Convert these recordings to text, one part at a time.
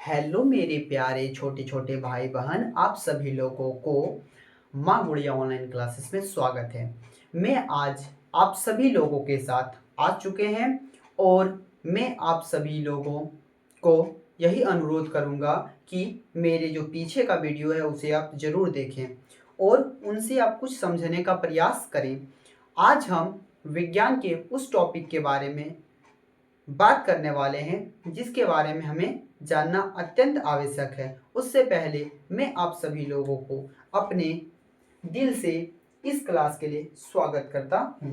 Hello मेरे प्यारे छोटे छोटे भाई बहन, आप सभी लोगों को माँ गुड़िया ऑनलाइन क्लासेस में स्वागत है। मैं आज आप सभी लोगों के साथ आ चुके हैं और मैं आप सभी लोगों को यही अनुरोध करूँगा कि मेरे जो पीछे का वीडियो है उसे आप ज़रूर देखें और उनसे आप कुछ समझने का प्रयास करें। आज हम विज्ञान के उस टॉपिक के बारे में बात करने वाले हैं जिसके बारे में हमें जानना अत्यंत आवश्यक है। उससे पहले मैं आप सभी लोगों को अपने दिल से इस क्लास के लिए स्वागत करता हूँ।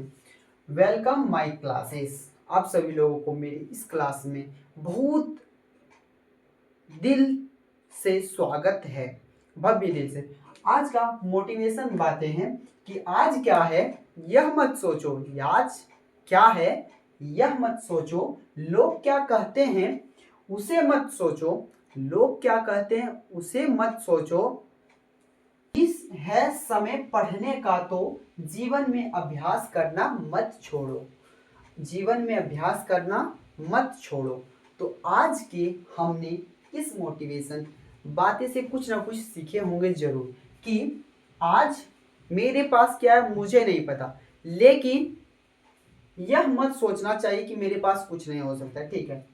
Welcome my classes. आप सभी लोगों को मेरी इस क्लास में बहुत दिल से स्वागत है, भव्य दिल से। आज का मोटिवेशन बातें हैं कि आज क्या है यह मत सोचो, आज क्या है यह मत सोचो, लोग क्या कहते हैं उसे मत सोचो, लोग क्या कहते हैं उसे मत सोचो, इस है समय पढ़ने का तो जीवन में अभ्यास करना मत छोड़ो, जीवन में अभ्यास करना मत छोड़ो। तो आज के हमने इस मोटिवेशन बातें से कुछ ना कुछ सीखे होंगे जरूर कि आज मेरे पास क्या है मुझे नहीं पता, लेकिन यह मत सोचना चाहिए कि मेरे पास कुछ नहीं हो सकता। ठीक है,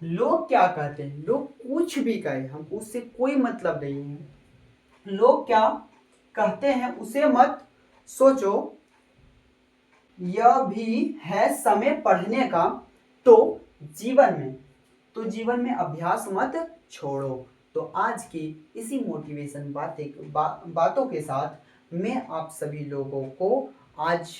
लोग क्या कहते हैं, लोग कुछ भी कहें, हमको उससे कोई मतलब नहीं है। लोग क्या कहते हैं उसे मत सोचो, यह भी है समय पढ़ने का तो जीवन में अभ्यास मत छोड़ो। तो आज की इसी मोटिवेशन बातों के साथ मैं आप सभी लोगों को आज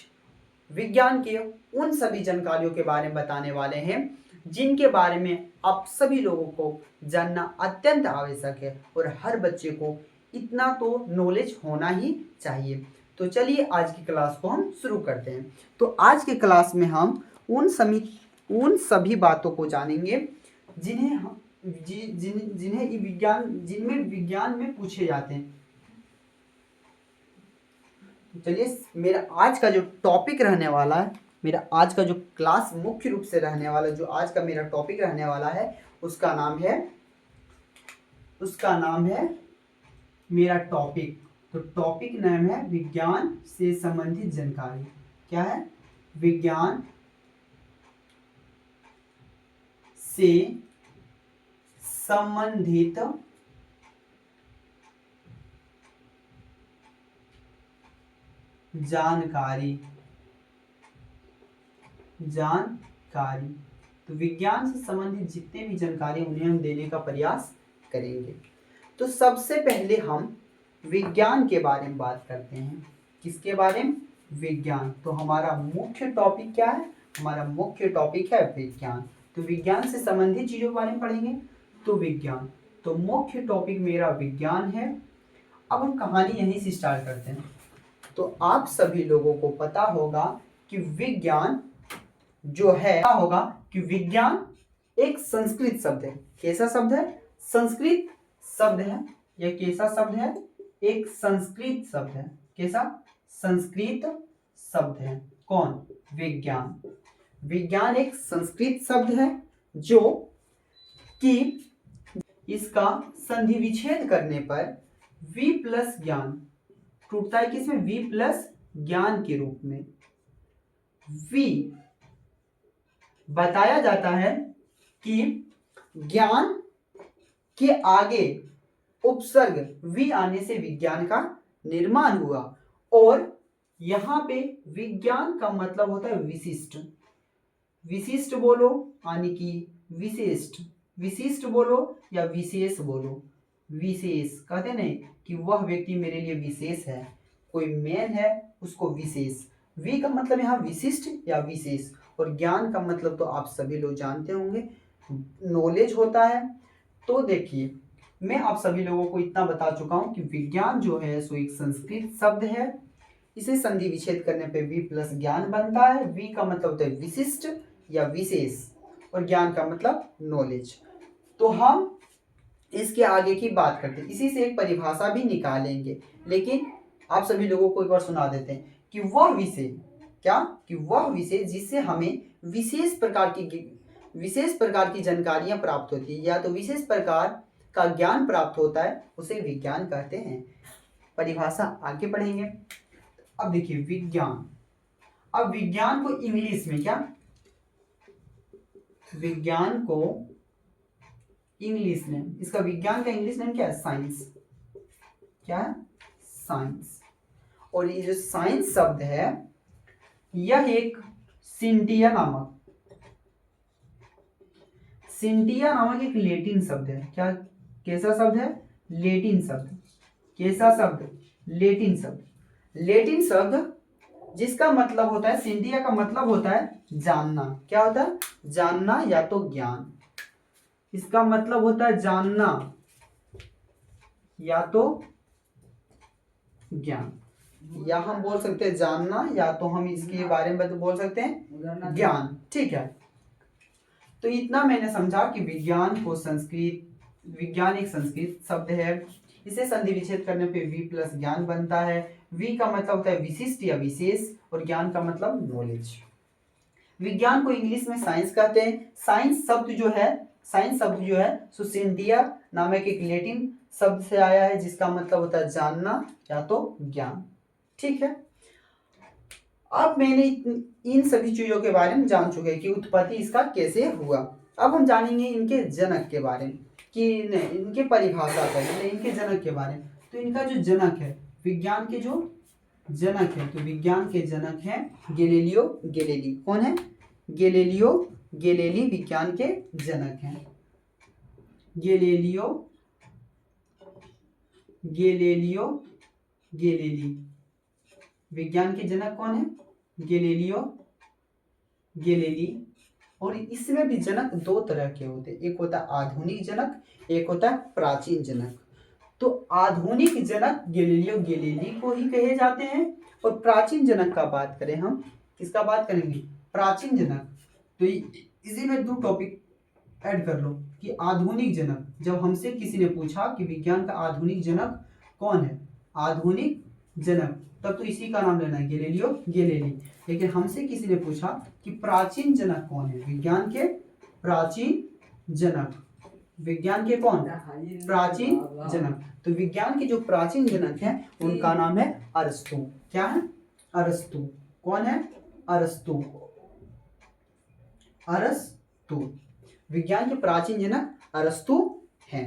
विज्ञान के उन सभी जानकारियों के बारे में बताने वाले हैं जिनके बारे में आप सभी लोगों को जानना अत्यंत आवश्यक है और हर बच्चे को इतना तो नॉलेज होना ही चाहिए। तो चलिए आज की क्लास को हम शुरू करते हैं। तो आज के क्लास में हम उन सभी बातों को जानेंगे जिनमें विज्ञान में पूछे जाते हैं। चलिए, मेरा आज का जो टॉपिक रहने वाला है, मेरा आज का जो क्लास मुख्य रूप से रहने वाला, जो आज का मेरा टॉपिक रहने वाला है उसका नाम है मेरा टॉपिक। तो टॉपिक नाम है विज्ञान से संबंधित जानकारी। क्या है? विज्ञान से संबंधित जानकारी। तो विज्ञान से संबंधित जितने भी जानकारी उन्हें हम देने का प्रयास करेंगे। तो सबसे पहले हम विज्ञान के बारे में बात करते हैं। किसके बारे में? विज्ञान। तो हमारा मुख्य टॉपिक क्या है? हमारा मुख्य टॉपिक है विज्ञान। तो विज्ञान से संबंधित चीजों के बारे में पढ़ेंगे। तो विज्ञान, तो मुख्य टॉपिक मेरा विज्ञान है। अब हम कहानी यहीं से स्टार्ट करते हैं। तो आप सभी लोगों को पता होगा कि विज्ञान जो है, विज्ञान एक संस्कृत शब्द है। कैसा शब्द है? संस्कृत शब्द है। यह कैसा शब्द है? एक संस्कृत शब्द है। कैसा? संस्कृत शब्द है। कौन? विज्ञान। विज्ञान एक संस्कृत शब्द है जो कि इसका संधि विच्छेद करने पर वी प्लस ज्ञान टूटता है। किसमें? वी प्लस ज्ञान के रूप में। वी बताया जाता है कि ज्ञान के आगे उपसर्ग वी आने से विज्ञान का निर्माण हुआ। और यहां पे विज्ञान का मतलब होता है विशिष्ट। विशिष्ट बोलो यानी कि विशिष्ट। विशिष्ट बोलो या विशेष बोलो। विशेष कहते नहीं कि वह व्यक्ति मेरे लिए विशेष है, कोई मेन है उसको विशेष। वी का मतलब यहाँ विशिष्ट या विशेष। और ज्ञान का मतलब तो आप सभी लोग जानते होंगे, नॉलेज होता है। तो देखिए, मैं आप सभी लोगों को इतना बता चुका हूं कि विज्ञान जो है सो एक संस्कृत शब्द है। इसे संधि विच्छेद करने पे वी प्लस ज्ञान बनता है। वी का मतलब होता है विशिष्ट या विशेष और ज्ञान का मतलब नॉलेज। तो हम इसके आगे की बात करते हैं, इसी से एक परिभाषा भी निकालेंगे। लेकिन आप सभी लोगों को एक बार सुना देते हैं कि वह विषय क्या, कि वह विषय जिससे हमें विशेष प्रकार की जानकारियां प्राप्त होती है या तो विशेष प्रकार का ज्ञान प्राप्त होता है उसे विज्ञान कहते हैं। परिभाषा आगे बढ़ेंगे। अब देखिए विज्ञान, अब विज्ञान को इंग्लिश में क्या, विज्ञान को इंग्लिश में, इसका विज्ञान का इंग्लिश नेम क्या है, साइंस। क्या है, साइंस। और ये जो साइंस शब्द है यह एक सिंटिया नामक एक लेटिन शब्द है। क्या, कैसा शब्द है, लेटिन शब्द। कैसा शब्द, लेटिन शब्द। लेटिन शब्द जिसका मतलब होता है, सिंटिया का मतलब होता है जानना। क्या होता है, जानना या तो ज्ञान। इसका मतलब होता है जानना या तो ज्ञान, या हम बोल सकते हैं जानना, या तो हम इसके बारे में बोल सकते हैं ज्ञान। ठीक है, तो इतना मैंने समझा कि विज्ञान को विज्ञान एक संस्कृत शब्द है। इसे संधि विच्छेद करने पे वी प्लस ज्ञान बनता है। वी का मतलब होता है विशिष्ट या विशेष, और ज्ञान का मतलब नॉलेज। विज्ञान को इंग्लिश में साइंस कहते हैं। साइंस शब्द जो है सुसिंटिया नामक एक लेटिन शब्द से आया है, जिसका मतलब होता है जानना या तो ज्ञान। ठीक है, अब मैंने इन सभी चीजों के बारे में जान चुके हैं कि उत्पत्ति इसका कैसे हुआ। अब हम जानेंगे इनके जनक के बारे में, कि इनके परिभाषा करेंगे इनके जनक के बारे में। तो इनका जो जनक है, विज्ञान के जो जनक है, तो विज्ञान के जनक हैं गैलीलियो गैलीली। कौन है, गैलीलियो गैलीली विज्ञान के जनक हैं। गैलीलियो गैलीली विज्ञान के जनक कौन है, गैलीलियो गैलीली। और इसमें भी जनक दो तरह के होते हैं, एक होता है आधुनिक जनक, एक होता है प्राचीन जनक। तो आधुनिक जनक गैलीलियो गैलीली को ही कहे जाते हैं, और प्राचीन जनक का बात करें हम, किसका बात करेंगे, प्राचीन जनक। तो इसी में दो टॉपिक ऐड कर लो कि आधुनिक जनक, जब हमसे किसी ने पूछा कि विज्ञान का आधुनिक जनक कौन है, आधुनिक जनक, तब तो इसी का नाम लेना है, गैलीलियो गैलीली। लेकिन हमसे किसी ने पूछा कि प्राचीन जनक कौन है, विज्ञान के प्राचीन जनक, विज्ञान के कौन, प्राचीन जनक। तो विज्ञान के जो प्राचीन जनक हैं उनका नाम है अरस्तु। क्या है, अरस्तु। कौन है, अरस्तु। विज्ञान के प्राचीन जनक अरस्तु हैं,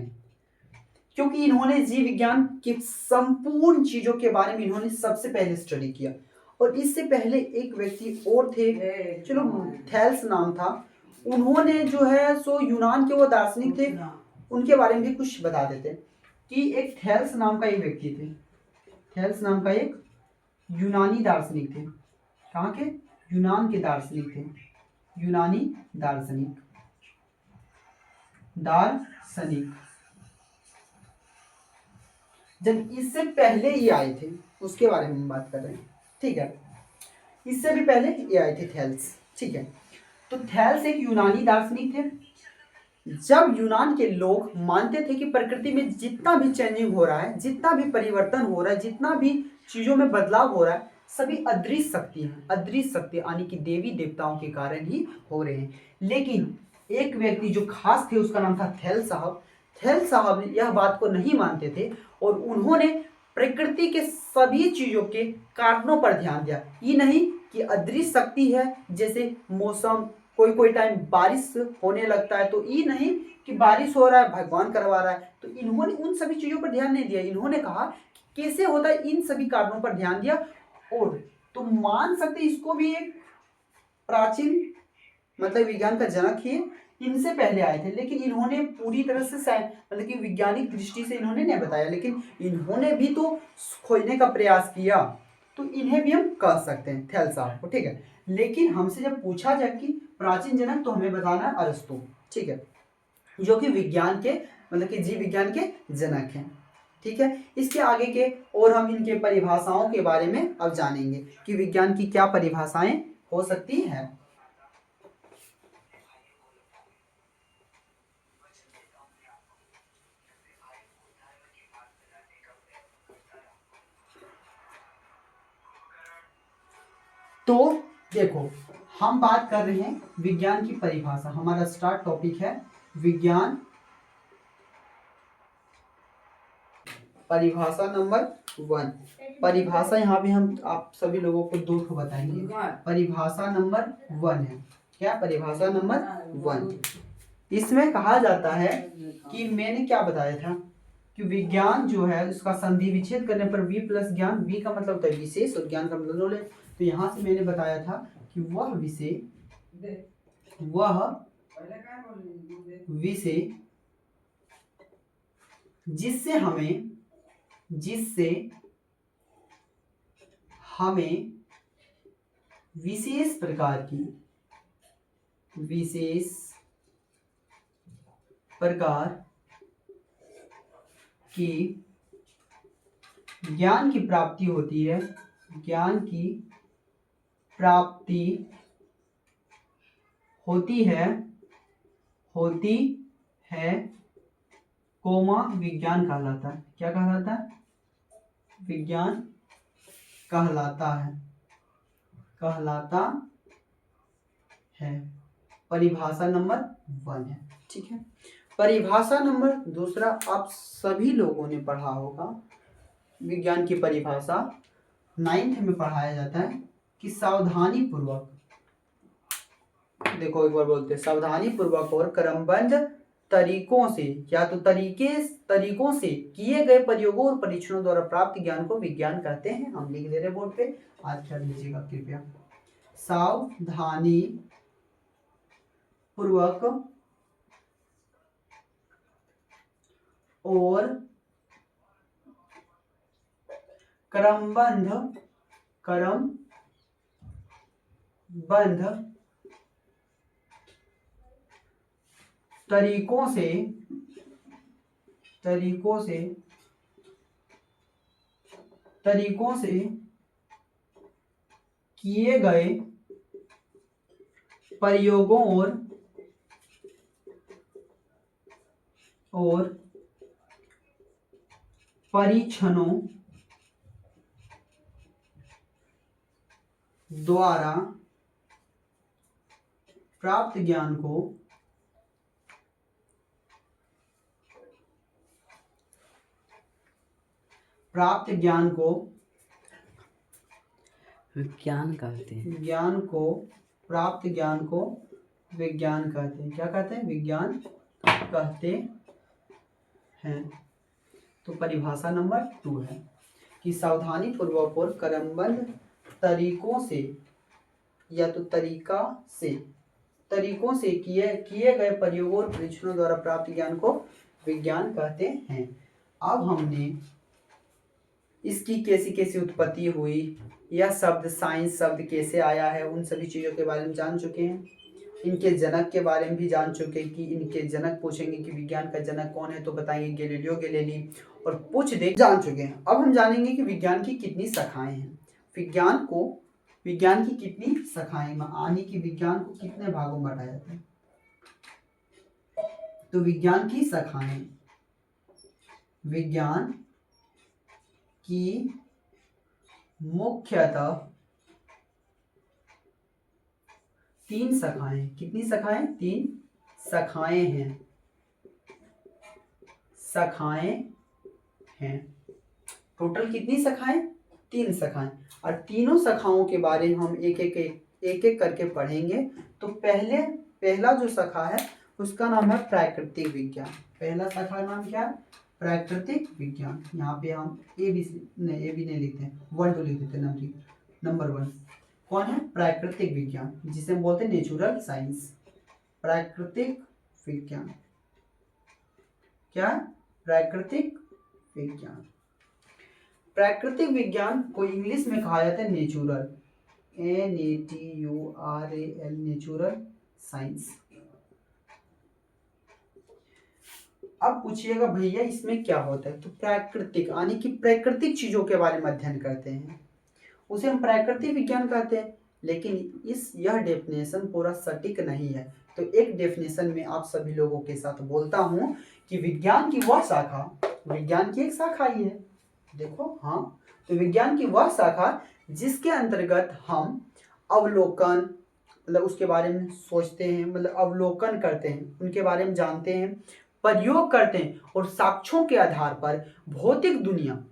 क्योंकि इन्होंने जीव विज्ञान की संपूर्ण चीजों के बारे में इन्होंने सबसे पहले स्टडी किया। और इससे पहले एक व्यक्ति और थे, चलो थैल्स नाम था, उन्होंने जो है सो यूनान के वो दार्शनिक थे, उनके बारे में भी कुछ बता देते कि एक थैल्स नाम का एक व्यक्ति थे, थैल्स नाम का एक यूनानी दार्शनिक थे। कहाँ के, यूनान के दार्शनिक थे, यूनानी दार्शनिक। जब इससे पहले ये आए थे उसके बारे में हम बात कर रहे हैं। ठीक है, इससे भी पहले ये आए थे थैल्स। ठीक है, तो थैल्स एक यूनानी दार्शनिक थे। जब यूनान के लोग मानते थे कि प्रकृति में जितना भी चेंजिंग हो रहा है, जितना भी परिवर्तन हो रहा है, जितना भी चीजों में बदलाव हो रहा है, सभी अदृश्य शक्ति है, अदृश्य शक्ति यानी कि देवी देवताओं के कारण ही हो रहे हैं। लेकिन एक व्यक्ति जो खास थे उसका नाम था थैल साहब। थैल साहब यह बात को नहीं मानते थे, और उन्होंने प्रकृति के सभी चीजों के कारणों पर ध्यान दिया। ये नहीं कि अदृश्य शक्ति है, जैसे मौसम, कोई टाइम बारिश होने लगता है, तो ये नहीं कि बारिश हो रहा है भगवान करवा रहा है, तो इन्होंने उन सभी चीजों पर ध्यान नहीं दिया। इन्होंने कहा कि कैसे होता है, इन सभी कारणों पर ध्यान दिया। और तो मान सकते इसको भी एक प्राचीन मतलब विज्ञान का जनक ही इनसे पहले आए थे, लेकिन इन्होंने पूरी तरह से मतलब कि वैज्ञानिक दृष्टि से इन्होंने नहीं बताया, लेकिन इन्होंने भी तो खोजने का प्रयास किया, तो इन्हें भी हम कह सकते हैं थैल साहब को। ठीक है, लेकिन हमसे जब पूछा जाए कि प्राचीन जनक, तो हमें बताना है अरस्तु। ठीक है, जो कि विज्ञान के मतलब कि जीव विज्ञान के जनक हैं। ठीक है, इसके आगे के और हम इनके परिभाषाओं के बारे में अब जानेंगे कि विज्ञान की क्या परिभाषाएं हो सकती हैं। तो देखो, हम बात कर रहे हैं विज्ञान की परिभाषा। हमारा स्टार्ट टॉपिक है विज्ञान परिभाषा नंबर 1। परिभाषा यहाँ पे हम आप सभी लोगों को दो ठो बताएंगे। परिभाषा नंबर 1 है क्या? परिभाषा नंबर 1 इसमें कहा जाता है कि मैंने क्या बताया था कि विज्ञान जो है उसका संधि विच्छेद करने पर वी प्लस ज्ञान, वी का मतलब होता है विशेष और ज्ञान का मतलब नॉलेज। तो यहाँ से मैंने बताया था कि वह विषय जिससे हमें विशेष प्रकार की ज्ञान की प्राप्ति होती है, कोमा विज्ञान कहलाता है। क्या कहलाता है? विज्ञान कहलाता है। परिभाषा नंबर 1 है। ठीक है। परिभाषा नंबर 2 आप सभी लोगों ने पढ़ा होगा। विज्ञान की परिभाषा 9th में पढ़ाया जाता है कि सावधानी पूर्वक, देखो एक बार बोलते हैं, सावधानी पूर्वक और क्रमबद्ध तरीकों से या तो तरीकों से किए गए प्रयोगों और परीक्षणों द्वारा प्राप्त ज्ञान को विज्ञान कहते हैं। हम लिख दे रहे बोर्ड पे, आज कर लीजिएगा कृपया। सावधानी पूर्वक और क्रमबद्ध तरीकों से किए गए प्रयोगों और परीक्षणों द्वारा प्राप्त ज्ञान को विज्ञान कहते हैं। प्राप्त ज्ञान को विज्ञान कहते हैं। क्या कहते हैं? विज्ञान कहते हैं। तो परिभाषा नंबर 2 है कि सावधानी पूर्वक और क्रमबद्ध तरीकों से या तो तरीकों से किए गए प्रयोगों और परीक्षणों द्वारा प्राप्त ज्ञान को विज्ञान कहते हैं। अब हमने इसकी कैसी उत्पत्ति हुई, यह शब्द साइंस शब्द कैसे आया है, उन सभी चीज़ों के बारे में जान चुके हैं। इनके जनक के बारे में भी जान चुके हैं कि इनके जनक पूछेंगे कि विज्ञान का जनक कौन है तो बताएंगे गैलीलियो गैलीली और जान चुके हैं। अब हम जानेंगे कि विज्ञान की कितनी शाखाएं हैं, विज्ञान की कितनी शाखाएं, यानी कि विज्ञान को कितने भागों में बांटा जाता है। तो विज्ञान की शाखाएं, विज्ञान की मुख्यतः 3 शाखाएं। कितनी शाखाएं? 3 शाखाएं हैं। टोटल कितनी शाखाएं? 3 शाखाएं। और तीनों शाखाओं के बारे में हम एक एक करके पढ़ेंगे। तो पहला जो शाखा है उसका नाम है प्राकृतिक विज्ञान। पहला शाखा का नाम क्या है? प्राकृतिक विज्ञान। यहाँ पे हम ए बी नहीं लिखते हैं, 1 2 लिख देते हैं। नंबर 1 कौन है? प्राकृतिक विज्ञान, जिसे हम बोलते हैं नेचुरल साइंस। प्राकृतिक विज्ञान क्या? प्राकृतिक विज्ञान। प्राकृतिक विज्ञान को इंग्लिश में कहा जाता है नेचुरल, NATURAL, नेचुरल साइंस। अब पूछिएगा भैया इसमें क्या होता है? तो प्राकृतिक यानी कि प्राकृतिक चीजों के बारे में अध्ययन करते हैं, उसे हम प्राकृतिक विज्ञान कहते हैं। लेकिन यह डेफिनेशन पूरा सटीक नहीं है। तो एक डेफिनेशन में आप सभी लोगों के साथ बोलता हूं कि विज्ञान की वह शाखा, विज्ञान की एक शाखा ही है, देखो हाँ, तो विज्ञान की वह शाखा जिसके अंतर्गत हम अवलोकन, मतलब उसके बारे में सोचते हैं, मतलब अवलोकन करते हैं, उनके बारे में जानते हैं, प्रयोग करते हैं और साक्ष्यों के आधार पर भौतिक दुनिया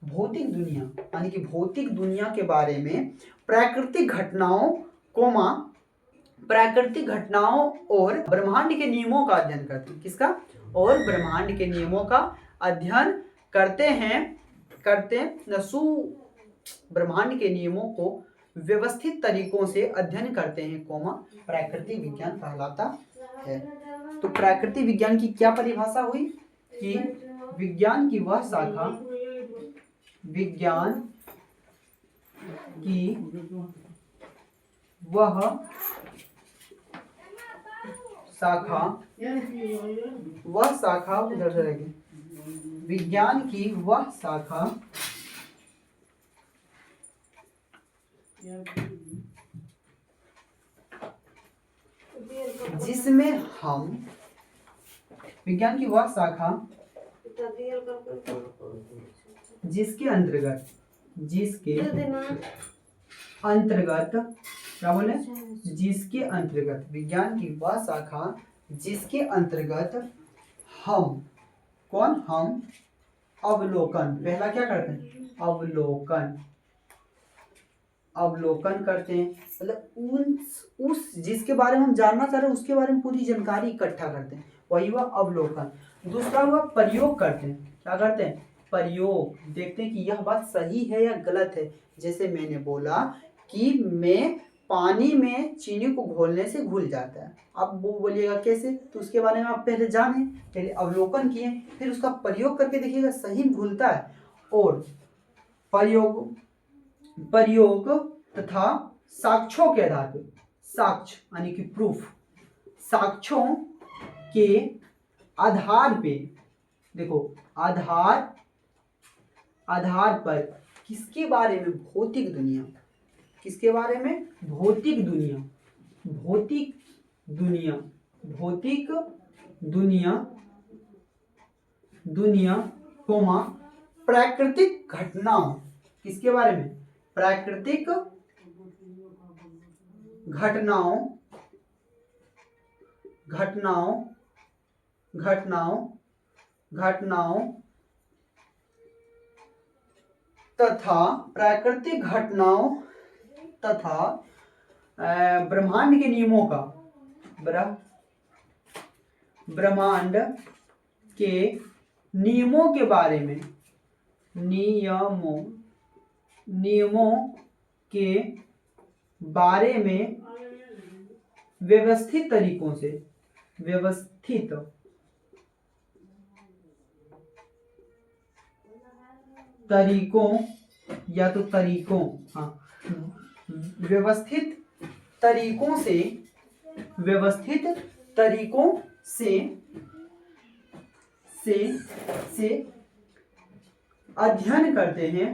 यानी कि भौतिक दुनिया के बारे में प्राकृतिक घटनाओं और ब्रह्मांड के नियमों का अध्ययन करते हैं। किसका? और ब्रह्मांड के नियमों का अध्ययन ब्रह्मांड के नियमों को व्यवस्थित तरीकों से अध्ययन करते हैं, प्राकृतिक विज्ञान कहलाता है। तो प्राकृतिक विज्ञान की क्या परिभाषा हुई कि विज्ञान की वह शाखा उधर से रहेगी, विज्ञान की वह शाखा जिसमें हम जिसके अंतर्गत विज्ञान की वह शाखा जिसके अंतर्गत हम अवलोकन, पहला क्या करते हैं? अवलोकन करते हैं, मतलब उस जिसके बारे में हम जानना चाह रहे हैं उसके बारे में पूरी जानकारी इकट्ठा करते हैं, वही हुआ अवलोकन। दूसरा हुआ प्रयोग करते हैं। क्या करते हैं? प्रयोग, देखते हैं कि यह बात सही है या गलत है। जैसे मैंने बोला कि मैं पानी में चीनी को घोलने से घुल जाता है, अब वो बोलिएगा कैसे, तो उसके बारे में आप पहले जाने, पहले अवलोकन किए, फिर उसका प्रयोग करके देखिएगा सही घुलता है। और प्रयोग तथा साक्ष्यों के आधार पर, साक्ष्य यानी कि प्रूफ, साक्ष्यों के आधार पे, देखो आधार पर किसके बारे में? भौतिक दुनिया। किसके बारे में? भौतिक दुनिया प्राकृतिक घटनाओं। किसके बारे में? प्राकृतिक घटनाओं तथा ब्रह्मांड के नियमों का, ब्रह्मांड के नियमों के बारे में, नियमों के बारे में व्यवस्थित तरीकों से, व्यवस्थित तरीकों से अध्ययन करते हैं,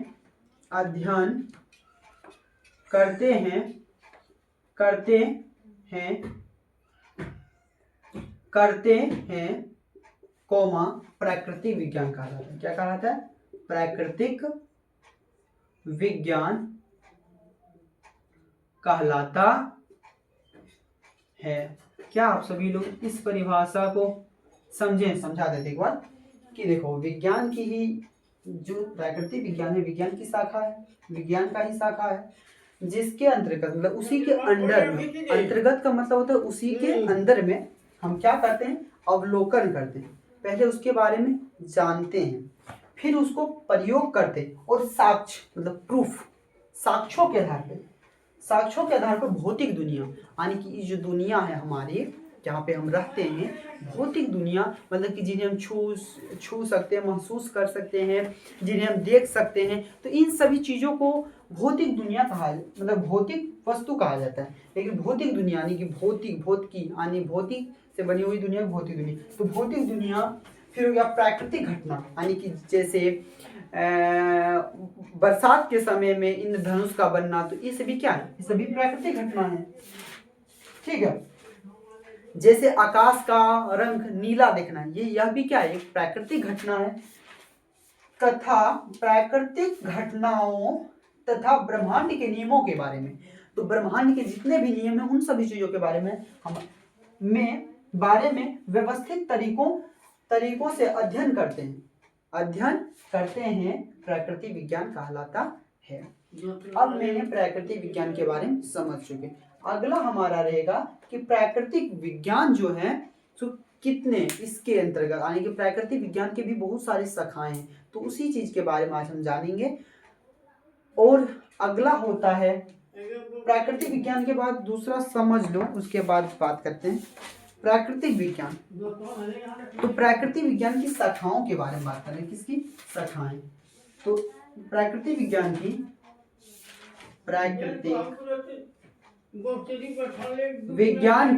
प्राकृतिक विज्ञान कहा जाता है। क्या कहा जाता है? प्राकृतिक विज्ञान कहलाता है। क्या आप सभी लोग इस परिभाषा को समझा देते एक बार कि देखो, विज्ञान की ही जो प्राकृतिक विज्ञान है, विज्ञान की शाखा है, विज्ञान का ही शाखा है, जिसके अंतर्गत, मतलब उसी के अंडर में, अंतर्गत का मतलब होता है उसी के अंदर में हम क्या करते हैं? अवलोकन करते हैं। पहले उसके बारे में जानते हैं, फिर उसको प्रयोग करते हैं, और साक्ष्य मतलब प्रूफ, साक्ष्यों के आधार पर भौतिक दुनिया, यानी कि ये जो दुनिया है हमारी, जहाँ पे हम रहते हैं, भौतिक दुनिया मतलब कि जिन्हें हम छू सकते हैं, महसूस कर सकते हैं, जिन्हें हम देख सकते हैं, तो इन सभी चीज़ों को भौतिक दुनिया मतलब भौतिक वस्तु कहा जाता है। लेकिन भौतिक दुनिया यानी कि भौतिक से बनी हुई दुनिया, भौतिक दुनिया। तो भौतिक दुनिया फिर हो गया प्राकृतिक घटना, यानी कि जैसे बरसात के समय में इंद्रधनुष का बनना, तो ये सभी क्या है? ये सभी प्राकृतिक घटना है। ठीक है। जैसे आकाश का रंग नीला देखना, यह भी क्या है? एक प्राकृतिक घटना है। तथा प्राकृतिक घटनाओं तथा ब्रह्मांड के नियमों के बारे में, तो ब्रह्मांड के जितने भी नियम हैं उन सभी चीजों के बारे में व्यवस्थित तरीकों तरीकों से अध्ययन करते हैं प्राकृतिक विज्ञान कहलाता है। अब मैंने प्राकृतिक विज्ञान के बारे में समझ चुके। अगला हमारा रहेगा कि प्राकृतिक विज्ञान जो है तो कितने इसके अंतर्गत यानी कि प्राकृतिक विज्ञान के भी बहुत सारी शाखाएं हैं, तो उसी चीज के बारे में आज हम जानेंगे। और अगला होता है प्राकृतिक विज्ञान के बाद दूसरा समझ लो, उसके बाद बात करते हैं प्राकृतिक विज्ञान। तो प्राकृतिक विज्ञान की शाखाओं के बारे में बात करें, किसकी शाखाएं। तो प्राकृतिक विज्ञान की प्राकृतिक विज्ञान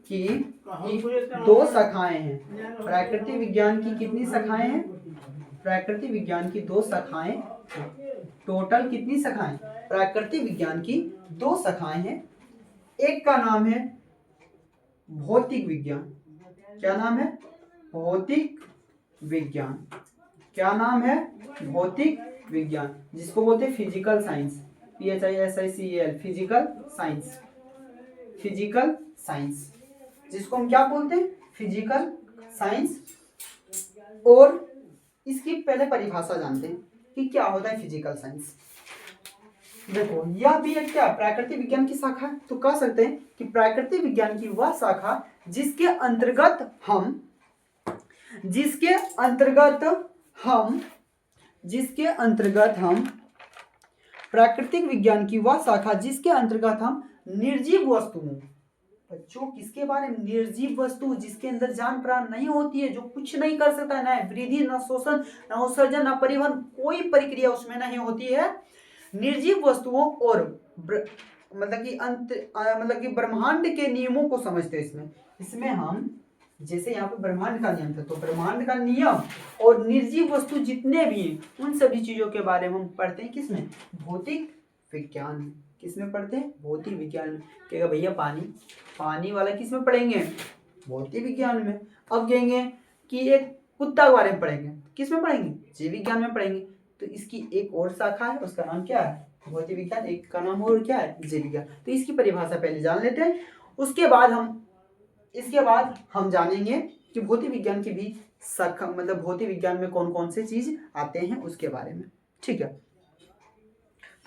की दो शाखाएं हैं। प्राकृतिक विज्ञान की कितनी शाखाएं हैं? प्राकृतिक विज्ञान की दो शाखाएं। टोटल कितनी शाखाएं? प्राकृतिक विज्ञान की दो शाखाएं हैं। एक का नाम है भौतिक विज्ञान। क्या नाम है? भौतिक विज्ञान। क्या नाम है? भौतिक विज्ञान, जिसको बोलते हैं physical science. PHISICAL, physical science. Physical science जिसको हम क्या बोलते हैं? Physical science. और इसकी पहले परिभाषा जानते हैं कि क्या होता है फिजिकल साइंस। देखो, यह भी एक क्या प्राकृतिक विज्ञान की शाखा है। तो कह सकते हैं कि प्राकृतिक विज्ञान की वह शाखा जिसके अंतर्गत हम प्राकृतिक विज्ञान की वह शाखा जिसके अंतर्गत हम निर्जीव वस्तुओं, बच्चों किसके बारे में? निर्जीव वस्तु, जिसके अंदर जान प्राण नहीं होती है, जो कुछ नहीं कर सकता है, न वृद्धि, न शोषण, न उत्सर्जन, न परिवहन, कोई प्रक्रिया उसमें नहीं होती है। निर्जीव वस्तुओं और मतलब कि ब्रह्मांड के नियमों को समझते हैं। इसमें हम जैसे यहाँ पे ब्रह्मांड का नियम था, तो ब्रह्मांड का नियम और निर्जीव वस्तु जितने भी हैं उन सभी चीजों के बारे में हम पढ़ते हैं। किसमें? भौतिक विज्ञान में। किसमें पढ़ते हैं? भौतिक विज्ञान में। कहेगा भैया पानी वाला किसमें पढ़ेंगे? भौतिक विज्ञान में। अब कहेंगे कि एक कुत्ता के बारे में पढ़ेंगे, किसमें पढ़ेंगे? जीव विज्ञान में पढ़ेंगे। तो इसकी एक और शाखा है, उसका नाम क्या है? भौतिक विज्ञान। एक का नाम और क्या है? जीव विज्ञान। तो इसकी परिभाषा पहले जान लेते हैं, इसके बाद हम जानेंगे कि भौतिक विज्ञान की भी शाखा मतलब भौतिक विज्ञान में कौन कौन से चीज आते हैं उसके बारे में। ठीक है,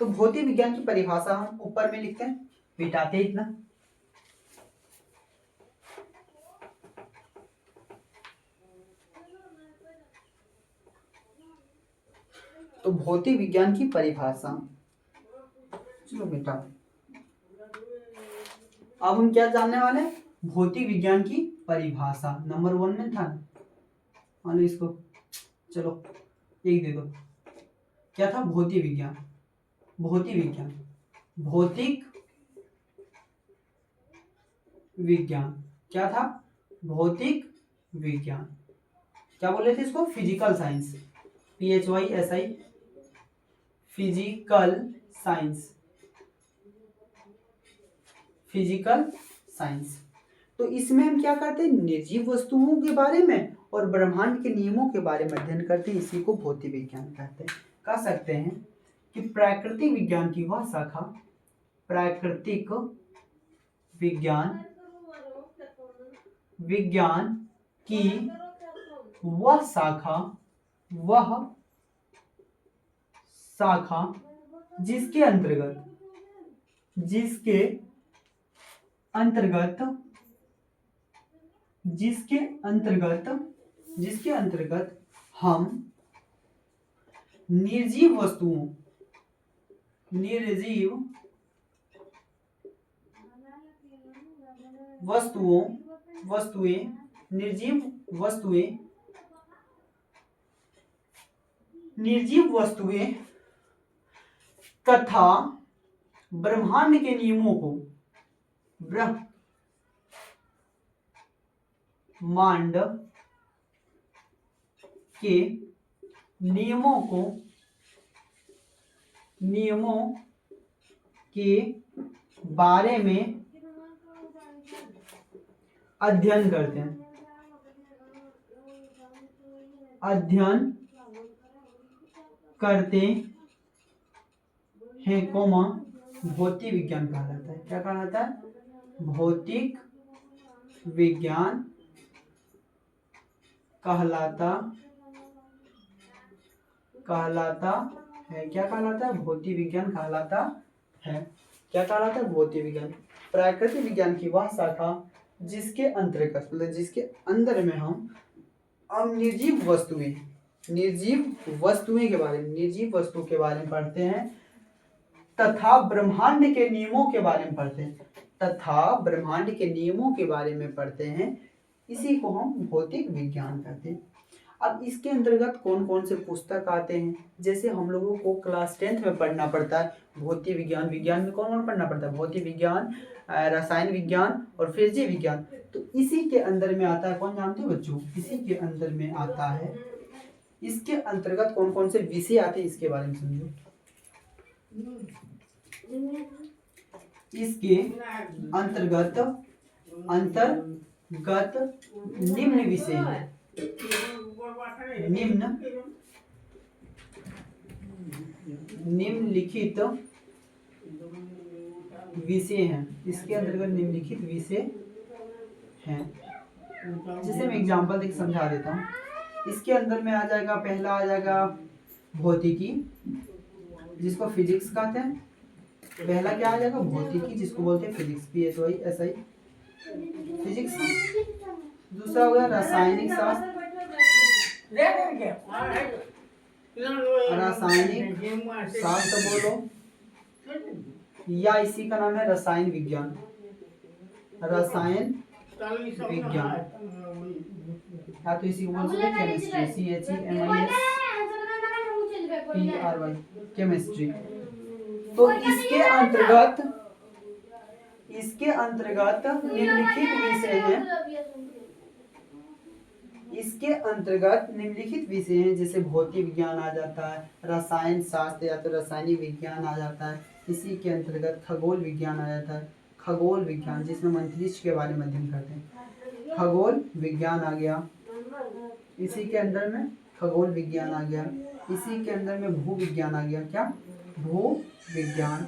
तो भौतिक विज्ञान की परिभाषा हम ऊपर में लिखते हैं, मिटाते इतना। तो भौतिक विज्ञान की परिभाषा, चलो बेटा अब हम क्या जानने वाले हैं? भौतिक विज्ञान की परिभाषा। नंबर 1 में था, मान लो इसको, चलो एक दे दो। क्या था? भौतिक विज्ञान। भौतिक विज्ञान क्या था? भौतिक विज्ञान। क्या बोले थे इसको? Physical science. PHYSI, physical science. Physical science. तो इसमें हम क्या करते हैं? निर्जीव वस्तुओं के बारे में और ब्रह्मांड के नियमों के बारे में अध्ययन करते हैं। इसी को भौतिक विज्ञान कहते हैं। कह सकते हैं कि प्राकृतिक विज्ञान की वह शाखा, प्राकृतिक विज्ञान की वह शाखा जिसके अंतर्गत हम निर्जीव वस्तुएं तथा ब्रह्मांड के नियमों को के बारे में अध्ययन करते हैं। भौतिक विज्ञान कहलाता है। क्या कहलाता है? भौतिक विज्ञान कहलाता है। क्या कहलाता है? भौतिक विज्ञान कहलाता है। क्या कहलाता है? भौतिक विज्ञान। प्राकृतिक विज्ञान की वह शाखा जिसके अंतर्गत मतलब जिसके अंदर में हम निर्जीव वस्तुओं के बारे में पढ़ते हैं तथा ब्रह्मांड के नियमों के बारे में पढ़ते हैं इसी को हम भौतिक विज्ञान कहते हैं। अब इसके अंतर्गत कौन कौन से पुस्तक आते हैं? जैसे हम लोगों को क्लास 10th में पढ़ना पड़ता है भौतिक विज्ञान। विज्ञान में कौन कौन पढ़ना पड़ता है? भौतिक विज्ञान, रसायन विज्ञान और फिर जीव विज्ञान। तो इसी के अंदर में आता है, कौन जानते हो बच्चों? इसी के अंदर में आता है, इसके अंतर्गत कौन कौन से विषय आते हैं इसके बारे में समझो। इसके अंतर्गत निम्न विषय हैं। निम्नलिखित विषय हैं। इसके अंतर्गत निम्नलिखित विषय हैं। जैसे मैं एग्जांपल देख समझा देता हूँ। इसके अंदर में आ जाएगा, पहला आ जाएगा भौतिकी, जिसको फिजिक्स कहते हैं। पहला क्या आ जाएगा? भौतिकी, जिसको बोलते हैं फिजिक्स, PHYSI फिजिक्स। दूसरा हो गया रासायनिक शास्त्र, बोलो, या इसी का नाम है रसायन विज्ञान। या तो इसी को बोल सकते हैं केमिस्ट्री, CHEMISTRY, केमिस्ट्री। तो इसके अंतर्गत निम्नलिखित विषय हैं। जैसे भौतिक विज्ञान आ जाता है, रसायन शास्त्र या तो रासायनिक विज्ञान आ जाता है। इसी के अंतर्गत खगोल विज्ञान आ जाता है। खगोल विज्ञान जिसमें अंतरिक्ष के बारे में अध्ययन करते हैं, खगोल विज्ञान आ गया। इसी के अंदर में खगोल विज्ञान आ गया। इसी के अंदर में भू विज्ञान आ गया। क्या? भू विज्ञान,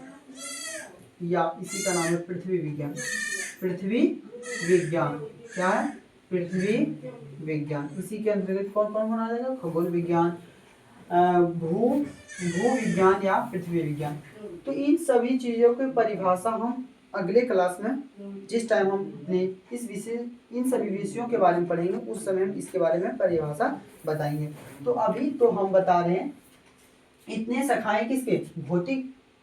या इसी का नाम है पृथ्वी विज्ञान। क्या है? पृथ्वी विज्ञान। इसी के अंतर्गत कौन कौन आ जाएगा? खगोल विज्ञान, भू विज्ञान या पृथ्वी विज्ञान। तो इन सभी चीजों की परिभाषा हम अगले क्लास में, जिस टाइम हम इन सभी विषयों के बारे में पढ़ेंगे उस समय हम इसके बारे में परिभाषा बताएंगे। तो अभी तो हम बता रहे हैं इतने शाखाएं किसके?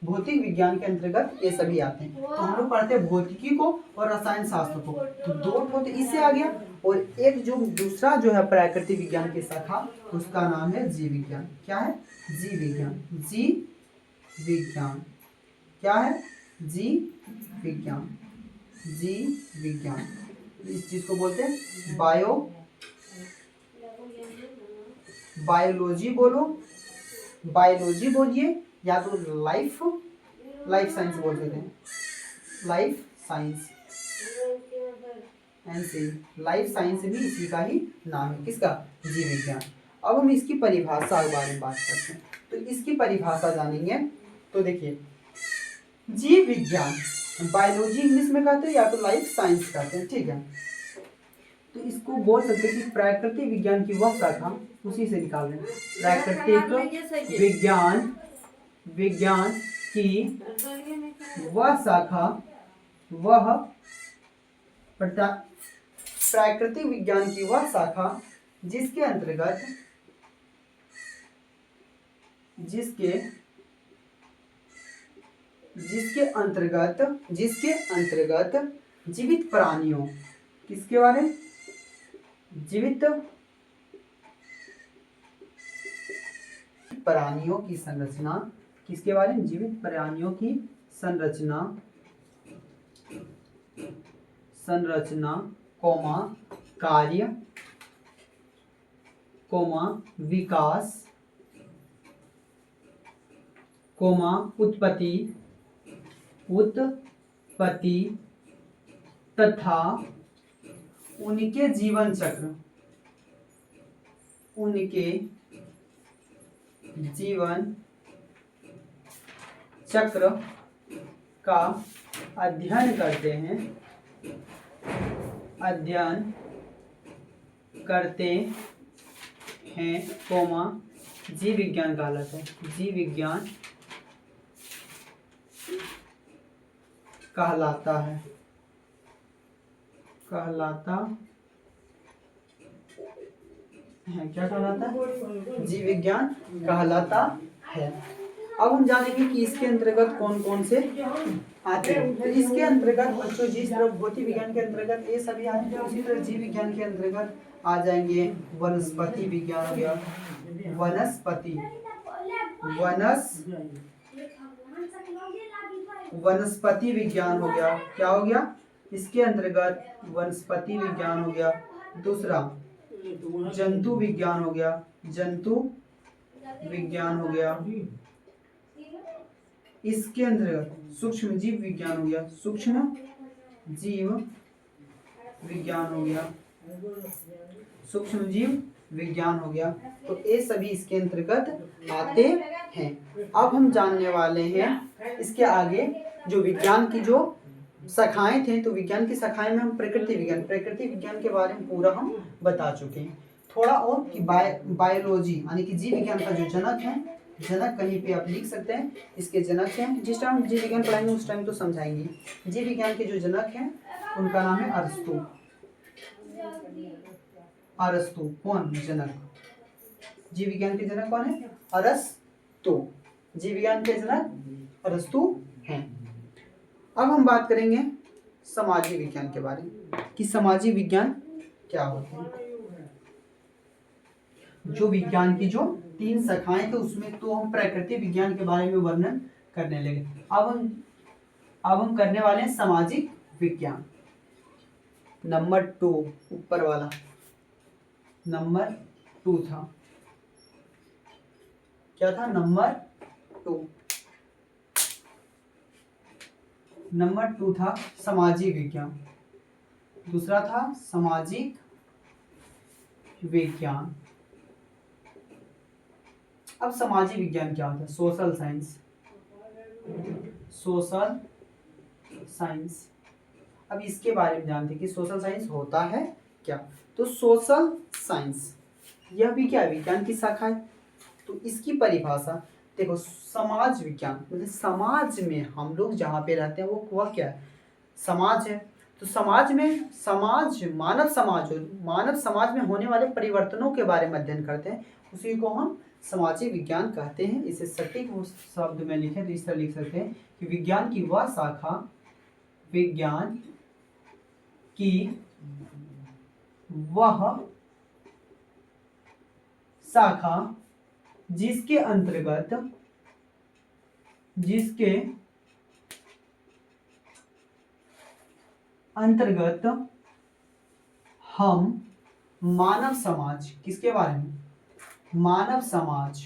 भौतिक विज्ञान के अंतर्गत ये सभी आते हैं। तो हम लोग पढ़ते हैं भौतिकी को और रसायन शास्त्र को। तो दो तो इससे आ गया, और एक जो दूसरा जो है प्राकृतिक विज्ञान की शाखा, उसका नाम है जीव विज्ञान। क्या है? जीव विज्ञान। क्या है? जीव विज्ञान। इस चीज को बोलते हैं बायोलॉजी बोलिए, या तो लाइफ साइंस बोल सकते हैं। लाइफ साइंस भी इसी का ही नाम है। किसका? जीव विज्ञान। अब हम इसकी परिभाषा के बारे में बात करते हैं। तो इसकी परिभाषा जानेंगे। तो देखिए, जीव विज्ञान, बायोलॉजी इंग्लिश में कहते हैं या तो लाइफ साइंस कहते हैं, ठीक है। तो इसको बोल सकते हैं कि प्राकृतिक विज्ञान की वह शाखा, उसी से निकाल रहे हैं, प्राकृतिक विज्ञान की वह शाखा, प्राकृतिक विज्ञान की वह शाखा जिसके अंतर्गत जीवित प्राणियों, किसके बारे में? जीवित प्राणियों की संरचना, किसके बारे में? जीवित प्राणियों की संरचना, कार्य, विकास, उत्पत्ति तथा उनके जीवन चक्र का अध्ययन करते हैं। अध्ययन करते हैं, कोमा जीव विज्ञान कहलाता है। जीव विज्ञान कहलाता है, कहलाता है, क्या कहलाता है? जीव विज्ञान कहलाता है। अब हम जानेंगे कि इसके अंतर्गत कौन कौन से आते हैं। तो इसके अंतर्गत बच्चों जिस तरह भौतिक विज्ञान के अंतर्गत ये सभी आते हैं, उसी तरह जीव विज्ञान के अंतर्गत आ जाएंगे वनस्पति विज्ञान हो गया, वनस्पति वनस्पति विज्ञान हो गया। क्या हो गया? इसके अंतर्गत वनस्पति विज्ञान हो गया। दूसरा जंतु विज्ञान हो गया, जंतु विज्ञान हो गया। इसके अंतर्गत सूक्ष्म जीव विज्ञान हो गया, सूक्ष्म जीव विज्ञान हो गया, सूक्ष्म जीव विज्ञान हो गया। तो ये सभी इसके अंतर्गत आते हैं। अब हम जानने वाले हैं इसके आगे जो विज्ञान की जो शाखाएं थे। तो विज्ञान की शाखाएं में हम प्रकृति विज्ञान के बारे में पूरा हम बता चुके हैं। थोड़ा और कि बायोलॉजी यानी कि जीव विज्ञान का जो जनक है, जनक कहीं पे आप लिख सकते हैं, इसके जनक हैं। जिस टाइम जीव विज्ञान पढ़ाएंगे उस टाइम तो समझाएंगे। जीव विज्ञान के जो जनक हैं उनका नाम है अरस्तु। अरस्तु कौन? जनक। जीव विज्ञान के जनक कौन है? अरस्तु। जीव विज्ञान के जनक अरस्तु हैं। अब हम बात करेंगे सामाजिक विज्ञान के बारे में कि सामाजिक विज्ञान क्या होते हैं। जो विज्ञान की जो 3 शाखाएं थे उसमें तो हम प्रकृति विज्ञान के बारे में वर्णन करने लगे। अब हम करने वाले हैं सामाजिक विज्ञान। नंबर 2 ऊपर वाला नंबर 2 था। क्या था? नंबर 2। नंबर 2 था सामाजिक विज्ञान। दूसरा था सामाजिक विज्ञान। अब सामाजिक विज्ञान क्या होता है? Social science. Social science. अब इसके बारे में जानते हैं कि सोशल साइंस होता है क्या। तो सोशल साइंस यह भी क्या? विज्ञान की शाखा है। तो इसकी परिभाषा देखो, समाज विज्ञान मतलब समाज में हम लोग जहाँ पे रहते हैं वह क्या है? समाज है। तो समाज में मानव समाज में होने वाले परिवर्तनों के बारे में अध्ययन करते हैं, उसी को हम सामाजिक विज्ञान कहते हैं। इसे सटीक शब्द में लिखें तो इस तरह लिख सकते हैं कि विज्ञान की वह शाखा जिसके अंतर्गत हम मानव समाज, किसके बारे में? मानव समाज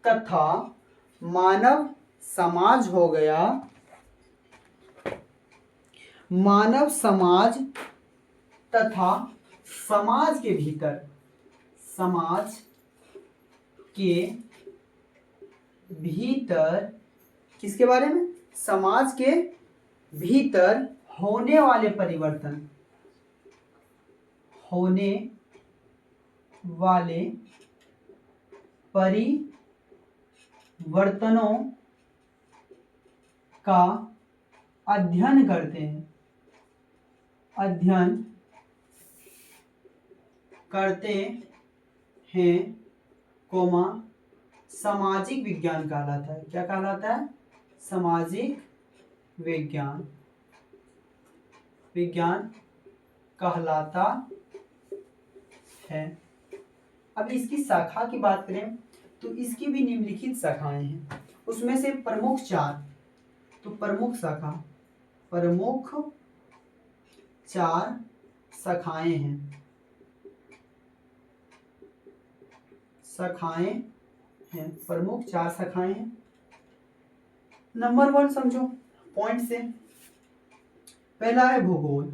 तथा मानव समाज हो गया, मानव समाज तथा समाज के भीतर किसके बारे में? समाज के भीतर होने वाले परिवर्तनों का अध्ययन करते हैं, कोमा सामाजिक विज्ञान कहलाता है। क्या कहलाता है? सामाजिक विज्ञान कहलाता है। अब इसकी शाखा की बात करें तो इसकी भी निम्नलिखित शाखाएं हैं, उसमें से प्रमुख 4। तो प्रमुख 4 शाखाएं हैं। प्रमुख 4 शाखाएं हैं। नंबर 1 समझो पॉइंट से। पहला है भूगोल,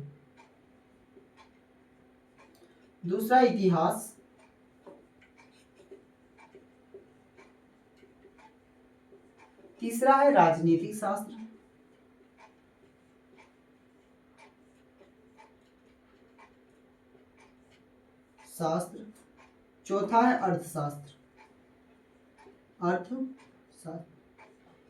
दूसरा इतिहास, तीसरा है राजनीतिक शास्त्र, चौथा है अर्थशास्त्र,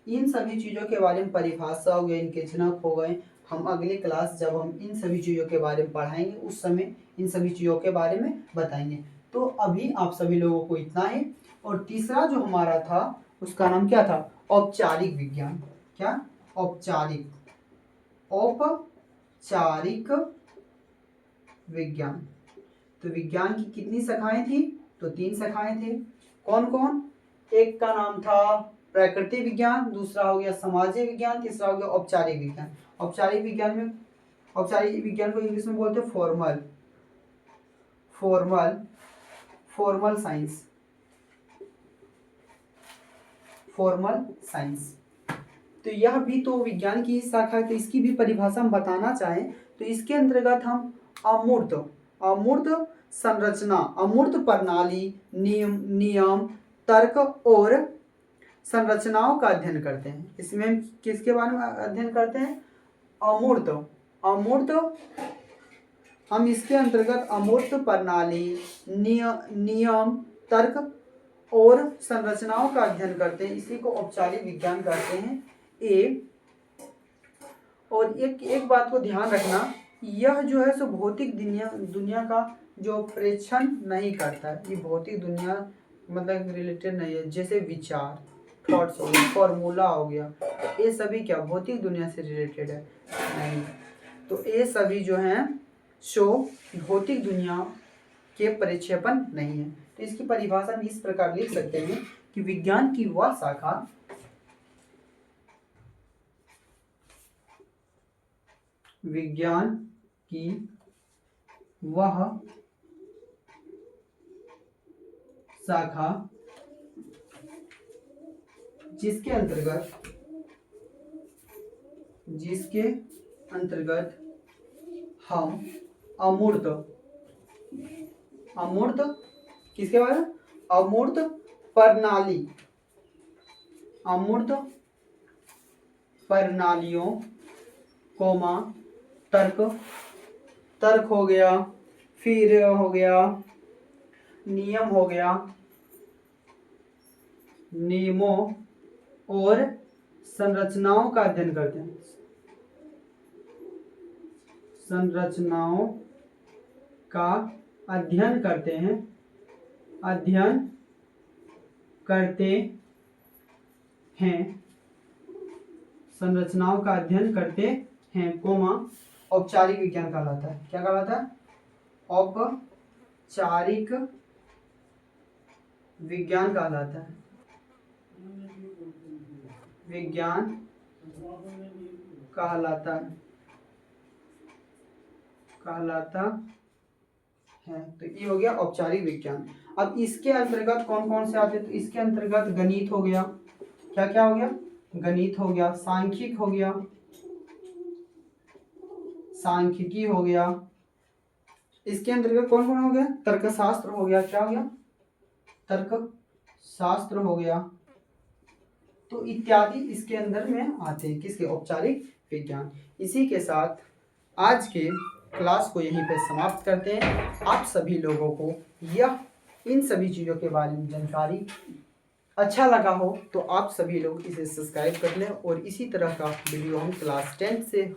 इन सभी चीजों के बारे में परिभाषा हो गया, इनके जनक हो गए। हम अगली क्लास जब हम इन सभी चीजों के बारे में पढ़ाएंगे उस समय इन सभी चीजों के बारे में बताएंगे। तो अभी आप सभी लोगों को इतना ही। और तीसरा जो हमारा था उसका नाम क्या था? औपचारिक विज्ञान। क्या? औपचारिक विज्ञान। तो विज्ञान की कितनी शाखाएं थी? तो 3 शाखाएं थे। कौन कौन? एक का नाम था प्राकृतिक विज्ञान, दूसरा हो गया सामाजिक विज्ञान, तीसरा हो गया औपचारिक विज्ञान। औपचारिक विज्ञान को इंग्लिश में बोलते हैं फॉर्मल साइंस। तो यह भी तो विज्ञान की शाखा है, तो इसकी भी परिभाषा हम बताना चाहें तो इसके अंतर्गत हम अमूर्त संरचना, अमूर्त प्रणाली, नियम, तर्क और संरचनाओं का अध्ययन करते हैं। इसमें हम किसके बारे में अध्ययन करते हैं? अमूर्त। हम इसके अंतर्गत अमूर्त प्रणाली, नियम, तर्क और संरचनाओं का अध्ययन करते हैं। इसी को औपचारिक विज्ञान कहते हैं। और एक बात को ध्यान रखना, यह जो है सो भौतिक दुनिया का जो प्रेक्षण नहीं करता है। ये भौतिक दुनिया मतलब रिलेटेड नहीं है। जैसे विचार, थॉट्स हो गया, फॉर्मूला हो गया, ये सभी क्या भौतिक दुनिया से रिलेटेड है? नहीं। तो ये सभी जो हैं सो भौतिक दुनिया के परिक्षेपण नहीं है। तो इसकी परिभाषा हम इस प्रकार लिख सकते हैं कि विज्ञान की वह शाखा जिसके अंतर्गत हम अमूर्त किसके बारे में? अमूर्त प्रणालियों कोमा तर्क हो गया, फिर हो गया नियम हो गया, नियमों और संरचनाओं का अध्ययन करते हैं। संरचनाओं का अध्ययन करते हैं संरचनाओं का अध्ययन करते हैं कोमा औपचारिक विज्ञान कहलाता है। क्या कहलाता है? औपचारिक विज्ञान कहलाता है। कहलाता है। तो ये हो गया औपचारिक विज्ञान। अब इसके अंतर्गत कौन कौन से आते हैं? तो इसके अंतर्गत गणित हो गया। क्या क्या हो गया? गणित हो गया, सांख्यिक हो गया, सांख्यिकी हो गया। इसके अंतर्गत कौन कौन हो गया? तर्कशास्त्र हो गया। क्या हो गया? तर्कशास्त्र हो गया। तो इत्यादि इसके अंदर में आते हैं। किसके? औपचारिक विज्ञान। इसी के साथ आज के क्लास को यहीं पे समाप्त करते हैं। आप सभी लोगों को इन सभी चीज़ों के बारे में जानकारी अच्छा लगा हो तो आप सभी लोग इसे सब्सक्राइब कर लें। और इसी तरह का वीडियो हम क्लास 10 से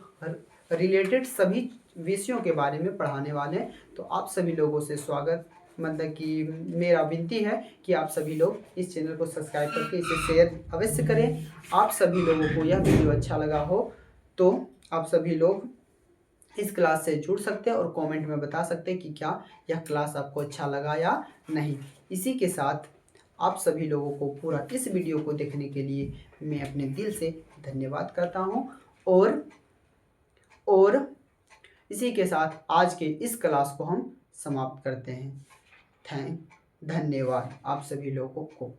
रिलेटेड सभी विषयों के बारे में पढ़ाने वाले हैं। तो आप सभी लोगों से स्वागत, मतलब कि मेरा विनती है कि आप सभी लोग इस चैनल को सब्सक्राइब करके इसे शेयर अवश्य करें। आप सभी लोगों को यह वीडियो अच्छा लगा हो तो आप सभी लोग इस क्लास से जुड़ सकते हैं और कमेंट में बता सकते हैं कि क्या यह क्लास आपको अच्छा लगा या नहीं। इसी के साथ आप सभी लोगों को पूरा इस वीडियो को देखने के लिए मैं अपने दिल से धन्यवाद करता हूं। और इसी के साथ आज के इस क्लास को हम समाप्त करते हैं। धन्यवाद आप सभी लोगों को।